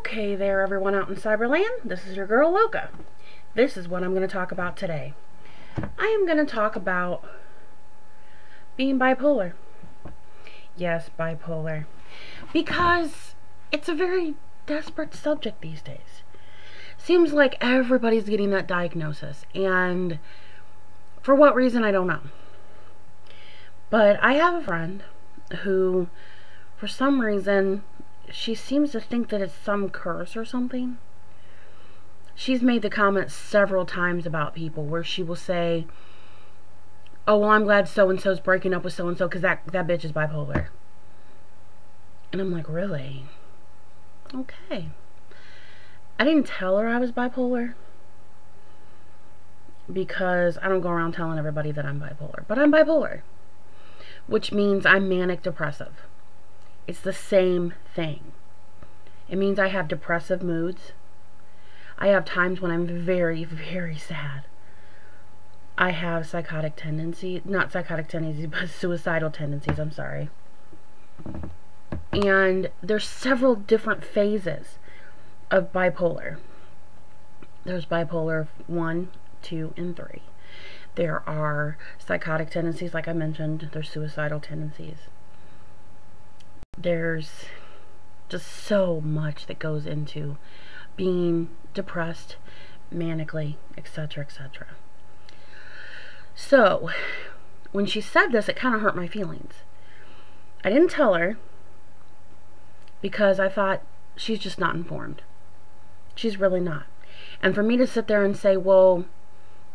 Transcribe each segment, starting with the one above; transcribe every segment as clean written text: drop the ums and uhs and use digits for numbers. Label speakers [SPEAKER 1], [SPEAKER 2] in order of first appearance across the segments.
[SPEAKER 1] Okay there, everyone out in Cyberland. This is your girl Loca. This is what I'm going to talk about today. I am going to talk about being bipolar. Yes, bipolar. Because it's a very desperate subject these days. Seems like everybody's getting that diagnosis, and for what reason, I don't know. But I have a friend who, for some reason, she seems to think that it's some curse or something. She's made the comment several times about people where she will say, oh, well, I'm glad so-and-so's breaking up with so-and-so because that bitch is bipolar. And I'm like, really? Okay. I didn't tell her I was bipolar because I don't go around telling everybody that I'm bipolar. But I'm bipolar, which means I'm manic depressive. It's the same thing. It means I have depressive moods. I have times when I'm very, very sad. I have psychotic tendencies, not psychotic tendencies, but suicidal tendencies, I'm sorry. And there's several different phases of bipolar. There's bipolar 1, 2, and 3. There are psychotic tendencies, like I mentioned. There's suicidal tendencies. There's just so much that goes into being depressed, manically, etc., etc. So, when she said this, it kind of hurt my feelings. I didn't tell her because I thought she's just not informed. She's really not. And for me to sit there and say, well,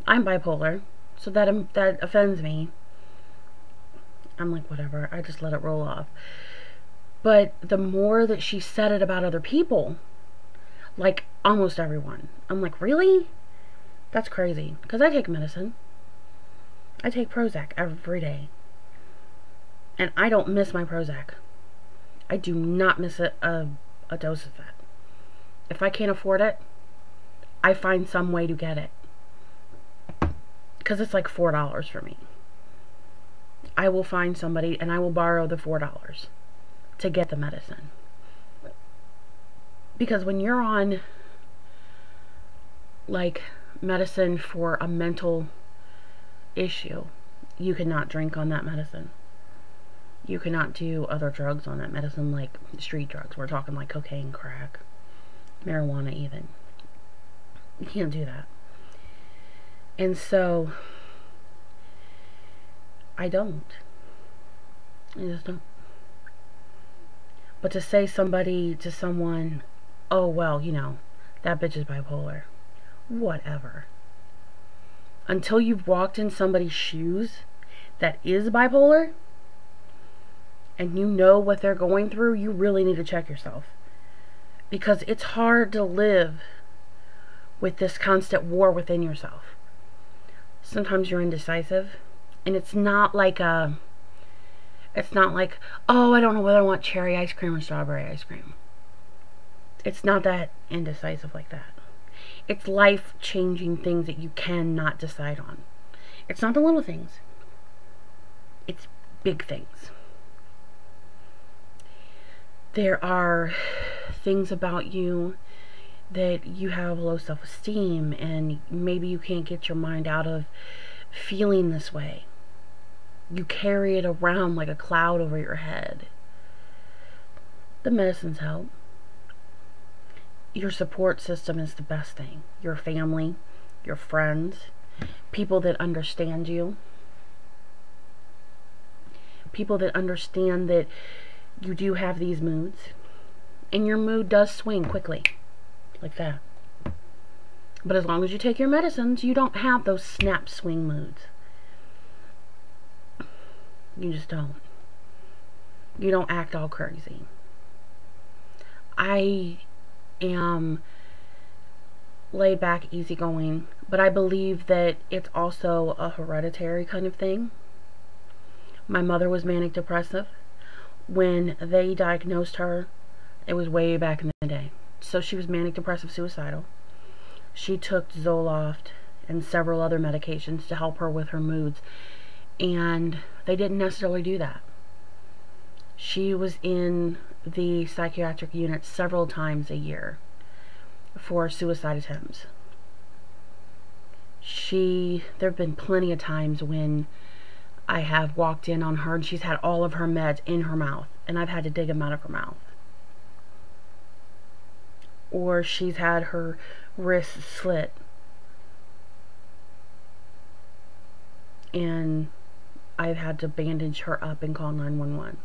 [SPEAKER 1] I'm bipolar, so that offends me, I'm like, whatever, I just let it roll off. But the more that she said it about other people, like almost everyone, I'm like, really? That's crazy. Because I take medicine. I take Prozac every day. And I don't miss my Prozac. I do not miss a dose of that. If I can't afford it, I find some way to get it. Because it's like $4 for me. I will find somebody and I will borrow the $4 to get the medicine. Because when you're on like medicine for a mental issue, you cannot drink on that medicine. You cannot do other drugs on that medicine, like street drugs. We're talking like cocaine, crack, marijuana even. You can't do that. And so I don't. I just don't. But to say to someone, oh, well, you know, that bitch is bipolar. Whatever. Until you've walked in somebody's shoes that is bipolar, and you know what they're going through, you really need to check yourself. Because it's hard to live with this constant war within yourself. Sometimes you're indecisive, and it's not like, oh, I don't know whether I want cherry ice cream or strawberry ice cream. It's not that indecisive like that. It's life-changing things that you cannot decide on. It's not the little things. It's big things. There are things about you that you have low self-esteem, and maybe you can't get your mind out of feeling this way. You carry it around like a cloud over your head. The medicines help. Your support system is the best thing. Your family, your friends, people that understand you. People that understand that you do have these moods. And your mood does swing quickly. Like that. But as long as you take your medicines, you don't have those snap swing moods. You just don't. You don't act all crazy. I am laid back, easygoing, but I believe that it's also a hereditary kind of thing. My mother was manic depressive. When they diagnosed her, it was way back in the day. So she was manic depressive suicidal. She took Zoloft and several other medications to help her with her moods. And they didn't necessarily do that. She was in the psychiatric unit several times a year for suicide attempts. There have been plenty of times when I have walked in on her and she's had all of her meds in her mouth, and I've had to dig them out of her mouth. Or she's had her wrist slit, and I've had to bandage her up and call 911.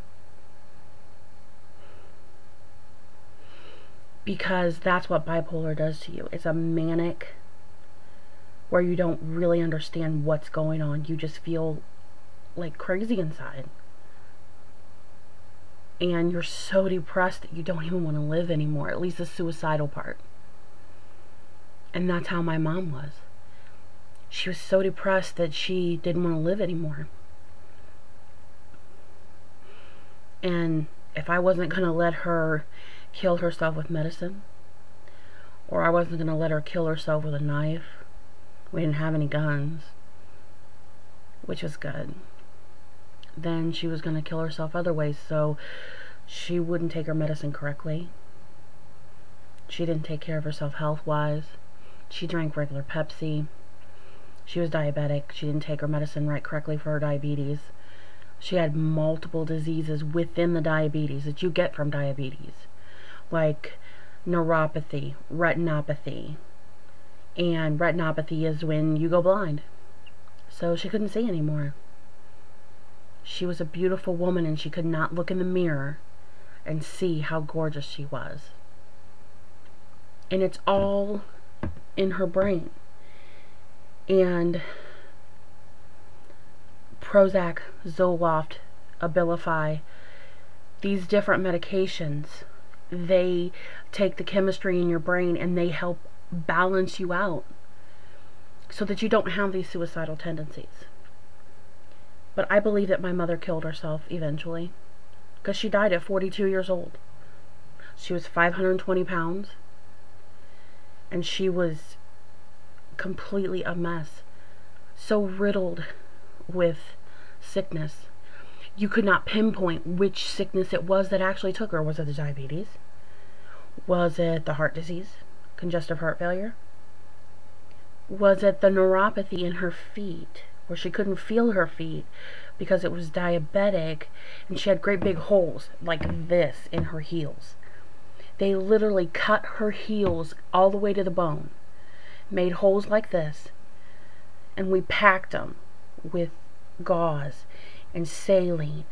[SPEAKER 1] Because that's what bipolar does to you. It's a manic where you don't really understand what's going on. You just feel like crazy inside. And you're so depressed that you don't even want to live anymore, at least the suicidal part. And that's how my mom was. She was so depressed that she didn't want to live anymore. And if I wasn't going to let her kill herself with medicine, or I wasn't going to let her kill herself with a knife, we didn't have any guns, which was good, then she was going to kill herself other ways. So she wouldn't take her medicine correctly. She didn't take care of herself health-wise. She drank regular Pepsi. She was diabetic. She didn't take her medicine correctly for her diabetes. She had multiple diseases within the diabetes that you get from diabetes, like neuropathy, retinopathy. And retinopathy is when you go blind. So she couldn't see anymore. She was a beautiful woman, and she could not look in the mirror and see how gorgeous she was. And it's all in her brain. And Prozac, Zoloft, Abilify, these different medications, they take the chemistry in your brain and they help balance you out so that you don't have these suicidal tendencies. But I believe that my mother killed herself eventually, because she died at 42 years old. She was 520 pounds, and she was completely a mess, so riddled with sickness. You could not pinpoint which sickness it was that actually took her. Was it the diabetes? Was it the heart disease? Congestive heart failure? Was it the neuropathy in her feet, where she couldn't feel her feet because it was diabetic, and she had great big holes like this in her heels? They literally cut her heels all the way to the bone, made holes like this, and we packed them with gauze and saline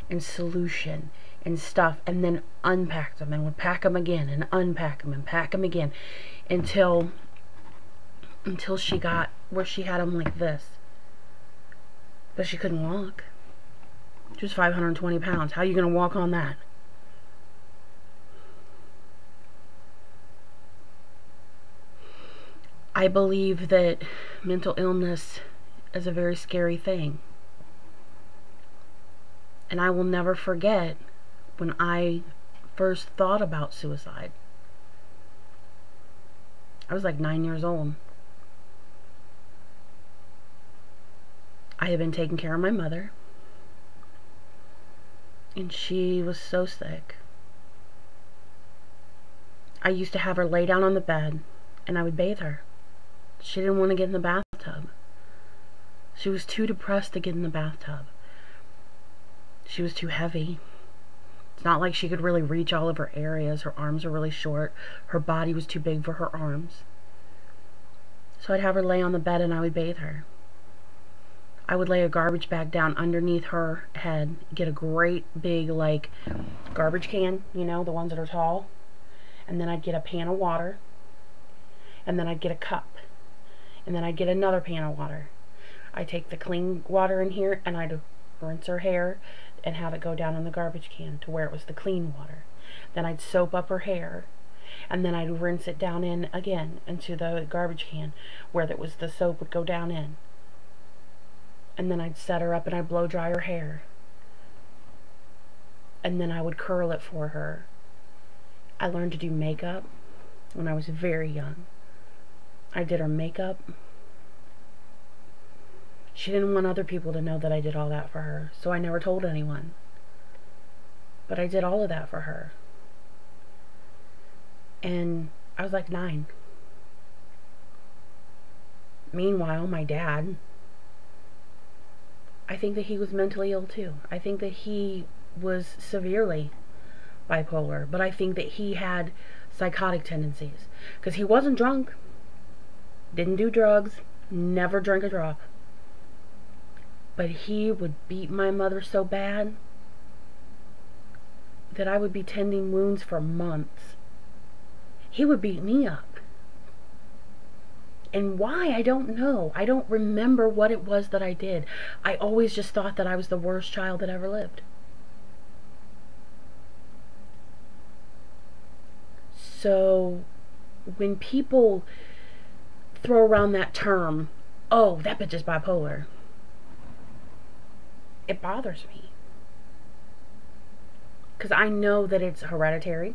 [SPEAKER 1] and solution and stuff, and then unpacked them and would pack them again and unpack them and pack them again until she got where she had them like this. But she couldn't walk. She was 520 pounds. How are you going to walk on that? I believe that mental illness is a very scary thing. And I will never forget when I first thought about suicide. I was like 9 years old. I had been taking care of my mother, and she was so sick. I used to have her lay down on the bed, and I would bathe her. She didn't want to get in the bathtub. She was too depressed to get in the bathtub. She was too heavy. It's not like she could really reach all of her areas. Her arms are really short. Her body was too big for her arms. So I'd have her lay on the bed and I would bathe her. I would lay a garbage bag down underneath her head, get a great big, like, garbage can, you know, the ones that are tall, and then I'd get a pan of water, and then I'd get a cup, and then I'd get another pan of water. I'd take the clean water in here, and I'd rinse her hair, and have it go down in the garbage can to where it was the clean water. Then I'd soap up her hair, and then I'd rinse it down in again into the garbage can where it was the soap would go down in. And then I'd set her up and I'd blow dry her hair. And then I would curl it for her. I learned to do makeup when I was very young. I did her makeup. She didn't want other people to know that I did all that for her, so I never told anyone. But I did all of that for her. And I was like 9. Meanwhile, my dad, I think that he was mentally ill too. I think that he was severely bipolar, but I think that he had psychotic tendencies. Because he wasn't drunk, didn't do drugs, never drank a drop. But he would beat my mother so bad that I would be tending wounds for months. He would beat me up. And why, I don't know. I don't remember what it was that I did. I always just thought that I was the worst child that ever lived. So when people throw around that term, oh, that bitch is bipolar, it bothers me. Because I know that it's hereditary.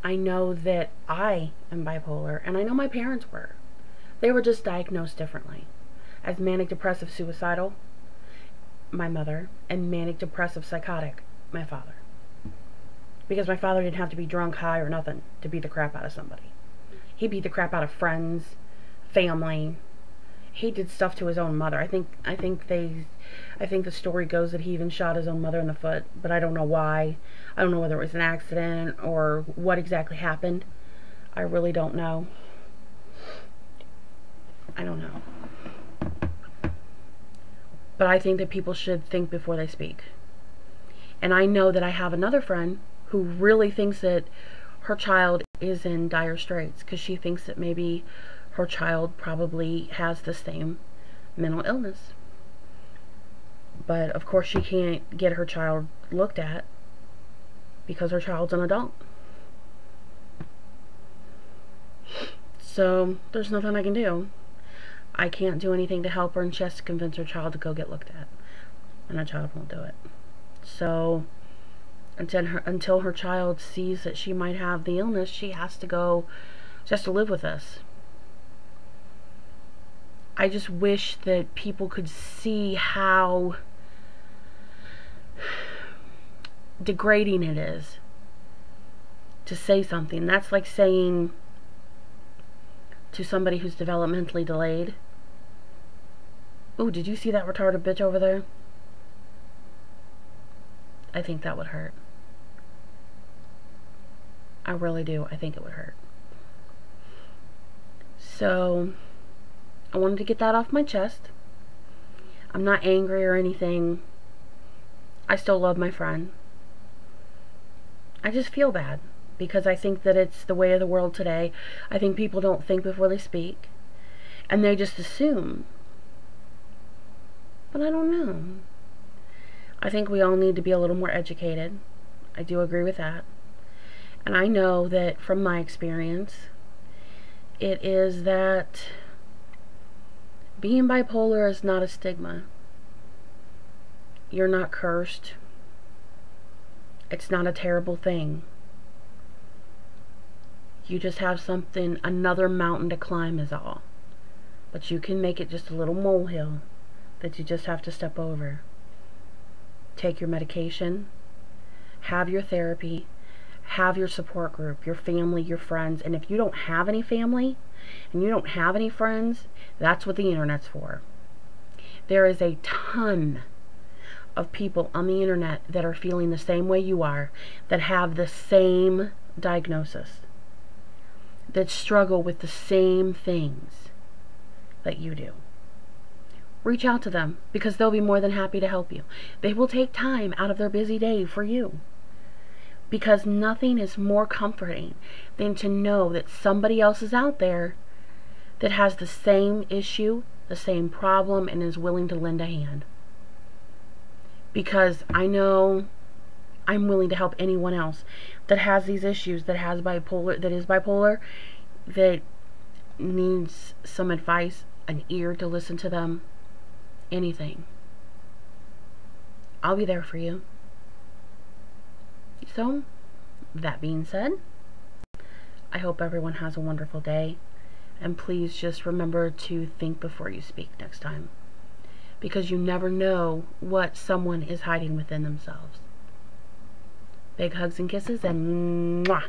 [SPEAKER 1] I know that I am bipolar, and I know my parents were. They were just diagnosed differently. As manic depressive suicidal, my mother, and manic depressive psychotic, my father. Because my father didn't have to be drunk, high, or nothing to beat the crap out of somebody. He beat the crap out of friends, family. He did stuff to his own mother. I think the story goes that he even shot his own mother in the foot, but I don't know why. I don't know whether it was an accident or what exactly happened. I really don't know. I don't know. But I think that people should think before they speak. And I know that I have another friend who really thinks that her child is in dire straits because she thinks that maybe her child probably has the same mental illness. But of course she can't get her child looked at because her child's an adult. So there's nothing I can do. I can't do anything to help her, and she has to convince her child to go get looked at. And her child won't do it. So until her child sees that she might have the illness, she has to live with this. I just wish that people could see how degrading it is to say something. That's like saying to somebody who's developmentally delayed, "Ooh, did you see that retarded bitch over there?" I think that would hurt. I really do. I think it would hurt. So I wanted to get that off my chest. I'm not angry or anything. I still love my friend. I just feel bad because I think that it's the way of the world today. I think people don't think before they speak, and they just assume. But I don't know. I think we all need to be a little more educated. I do agree with that. And I know that from my experience, it is that being bipolar is not a stigma. You're not cursed. It's not a terrible thing. You just have something, another mountain to climb is all. But you can make it just a little molehill that you just have to step over. Take your medication, have your therapy, have your support group, your family, your friends. And if you don't have any family and you don't have any friends, that's what the internet's for. There is a ton of people on the internet that are feeling the same way you are, that have the same diagnosis, that struggle with the same things that you do. Reach out to them because they'll be more than happy to help you. They will take time out of their busy day for you, because nothing is more comforting than to know that somebody else is out there that has the same issue, the same problem, and is willing to lend a hand. Because I know I'm willing to help anyone else that has these issues, that is bipolar, that needs some advice, an ear to listen to them, anything. I'll be there for you. So, that being said, I hope everyone has a wonderful day, and please just remember to think before you speak next time, because you never know what someone is hiding within themselves. Big hugs and kisses, and mwah!